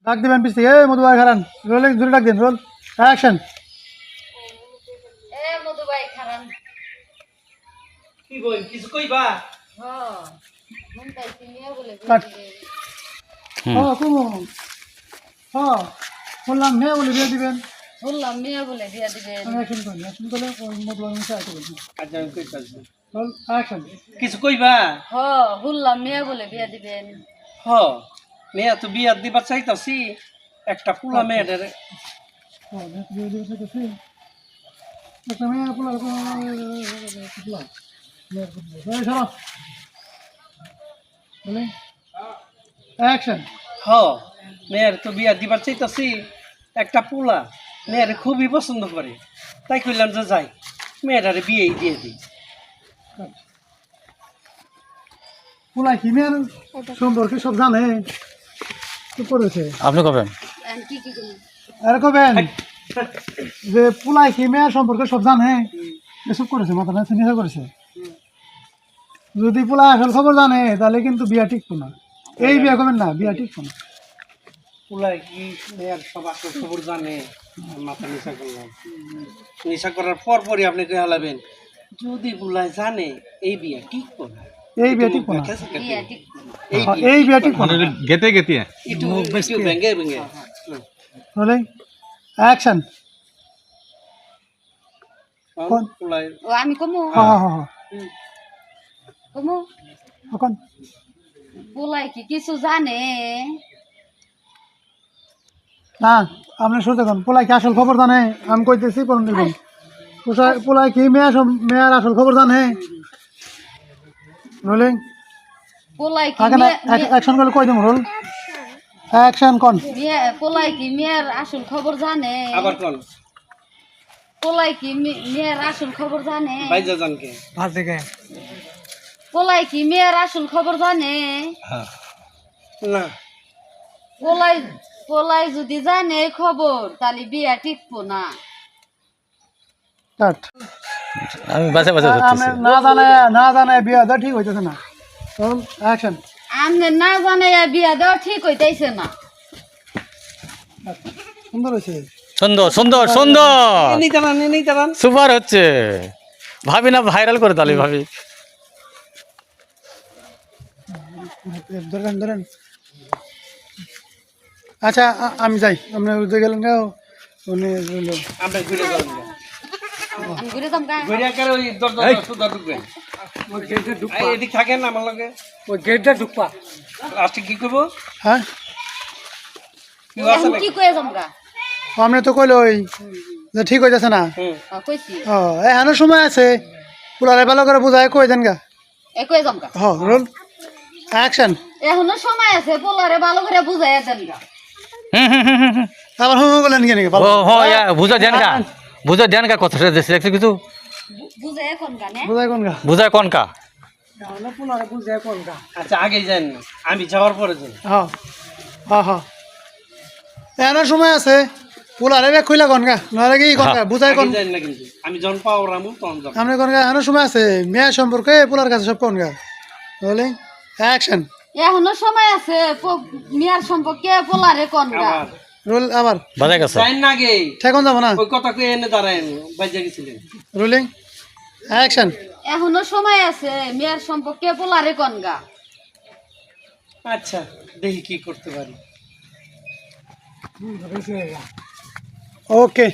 ডাক দিবেন পিছ থেকে, মধু ভাই খারান, রোলিং জোরে ডাক দিন, রোল অ্যাকশন। মধু ভাই খারান। কি বল কিছু কইবা? মন চাইছি নিয়ে বলে কাট। বললাম মেয়ে বলে বিয়ে দিবেন। বললাম মেয়ে বলে বিয়া দিবেন। আমি অ্যাকশন করি, অ্যাকশন করলে মধু ভাই মিশে আসতে বলছি। আচ্ছা আমি কইতাছি। Roll action. কিছু কইবা? বললাম মেয়ে বলে বিয়া দিবেন। হ মেয়া তো বিয়া দিবার চাইতাছি একটা পোলা মেয়েদের। বিয়ে দিবে চাইতেছি একটা মেয়ে পোলা অ্যাকশন। হ মেয়ের তো বিয়া দিবার চাইতাছি একটা পোলা মেয়ের খুবই পছন্দ করে, তাই কইলাম যে যাই মেয়েটারে বিয়েই দিয়ে দিই। পোলা কি মেয়ের সম্পর্কে সব জানে, কি করেছে আপনি কবেন কি কি করবেন? আর কবেন যে পোলাই কি মেয়ের সম্পর্কে সব জানে, এসব করেছে, মাথা না চিন্তা করেছে। যদি পোলা আসল খবর জানে তাহলে কিন্তু বিয়া টিকতো না। এই বিয়া করবেন না, বিয়া টিকতো না। পোলায় কি মেয়ের সব আসল খবর জানে? মাথা নিশা করলাম, নিশা করার পরপরই আপনি কে হালাবেন যদি পোলায় জানে এই বিয়া ঠিক করে। এই বিয়া টিকতো না, বিয়া ঠিক এই বিয়া টিকতো না। গেতে গেতে একটু ভেঙে ভেঙে রোলিং অ্যাকশন। পোলায় ও আমি কমু কমু এখন পোলাই কি কিছু জানে? না আপনি শুরু দেখুন, পোলাই কি আসল খবর জানে? আমি কইতেছি করুন দেখুন, পোলাই কি মেয়ের আসল খবর জানে? রোলিং পোলাই কি আগে না অ্যাকশন করলে কই দিম। রোল অ্যাকশন কোন। পোলাই কি মেয়ের আসল খবর জানে? আবার কোন পোলাই কি মেয়ের আসল খবর জানে? বাইজা জানকে ভাত থেকে পোলাই কি মেয়ের আসল খবর জানে? না পোলাই যদি জানে খবর তাহলে বিয়া টিকবো না। কাট। আমি বাসা বাসা আমি না জানে বিয়া দেওয়া ঠিক হইতেছে না। Roll action. আমনে না জানে বিয়া দেওয়া ঠিক হইতেছে না। সুন্দর হয়েছে। সুন্দর সুন্দর সুন্দর নেই তারান সুপার হচ্ছে। ভাবি না ভাইরাল করে তাহলে ভাবি। ধরেন ধরেন। আচ্ছা আমি যাই, আপনি উঠে গেলেন গা, উনি রইল। আমরা ঘুরে যাবো আমি ঘুরে যাম গা। ঘুরে আকারে ওই দরজা সুদা ঢুকবেন এদিক থাকেন আমার লগে ওই গেটটা ঢুকপা। লাস্টে কি করবো? হ্যাঁ কি আছে এখন নাকি? কি কয়ে যাম গা? আপনি তো কইল ওই যে ঠিক হইতেছে না। কইছি ও এখনো সময় আছে, পুলারে ভালো করে বুঝায় কই দেন গা। কয়ে যাম গা। Roll action. এখনো সময় আছে, পোলারে ভালো করে বুঝাইয়া দেন গা। আবার হুম বলেন কি নাকি? ও বুঝা দেন কা কথাটা দেখছি কিছু বুঝাই এখন গা নে। বুঝায় কোন গা? বুঝায় কোন কা পুলারে বুঝায় কোন গা? আচ্ছা আগেই যান না, আমি যাওয়ার পরে যাই। হ্যাঁ হ্যাঁ হ্যাঁ এখনো সময় আছে, পুলারে ব্যাগ খুইলা কোন গা, নয় কি কোন গা? বুঝায় কোন? আগে যান না কিন্তু আমি যখন পাওয়ার আমু তখন যাবো। আপনি কোন গা? এখনো সময় আছে, মেয়ে সম্পর্কে পুলার কাছে সব কোন গা? Rolling action. এখনো সময় আছে, মিয়ার সম্পর্কে পোলারে কোন গা। আবার রোল আবার বাজা গেছে যাই না আগে ঠেকন যাব না। ওই কথা কই এনে দাঁড়ায় বাইজা গেছিলেন। Rolling action. এখনো সময় আছে, মিয়ার সম্পর্কে পোলারে কোন গা। আচ্ছা দেখি কি করতে পারি। ওকে